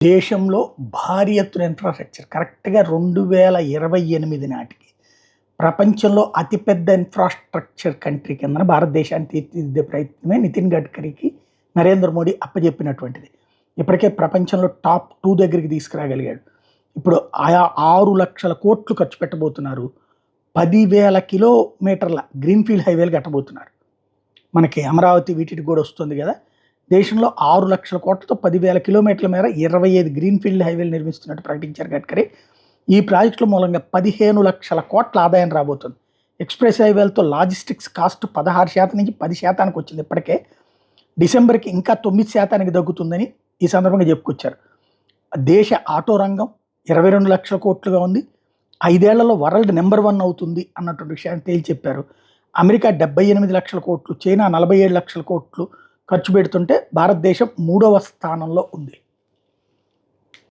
దేశంలో భారీ ఎత్తున ఇన్ఫ్రాస్ట్రక్చర్ కరెక్ట్‌గా 2028 నాటికి ప్రపంచంలో అతిపెద్ద ఇన్ఫ్రాస్ట్రక్చర్ కంట్రీ కిందన భారతదేశాన్ని తీర్చిదిద్దే ప్రయత్నమే నితిన్ గడ్కరీకి నరేంద్ర మోడీ అప్పజెప్పినటువంటిది. ఇప్పటికే ప్రపంచంలో టాప్ 2 దగ్గరికి తీసుకురాగలిగాడు. ఇప్పుడు ఆయా 6,00,000 కోట్లు ఖర్చు పెట్టబోతున్నారు. 10,000 కిలోమీటర్ల గ్రీన్‌ఫీల్డ్ హైవేలు కట్టబోతున్నారు. మనకి అమరావతి వీటికి కూడా వస్తుంది కదా! దేశంలో 6,00,000 కోట్లతో 10,000 కిలోమీటర్ల మేర 25 గ్రీన్‌ఫీల్డ్ హైవేలు నిర్మిస్తున్నట్టు ప్రకటించారు గడ్కరీ. ఈ ప్రాజెక్టుల మూలంగా 15,00,000 కోట్ల ఆదాయం రాబోతుంది. ఎక్స్‌ప్రెస్ హైవేలతో లాజిస్టిక్స్ కాస్ట్ 16% నుంచి 10% వచ్చింది ఇప్పటికే. డిసెంబర్‌కి ఇంకా 9% తగ్గుతుందని ఈ సందర్భంగా చెప్పుకొచ్చారు. దేశ ఆటో రంగం 22,00,000 కోట్లుగా ఉంది. 5 ఏళ్లలో వరల్డ్ నెంబర్ 1 అవుతుంది అన్నటువంటి విషయాన్ని తేల్చి చెప్పారు. అమెరికా 78,00,000 కోట్లు, చైనా 47,00,000 కోట్లు ఖర్చు పెడుతుంటే భారతదేశం 3వ స్థానంలో ఉంది.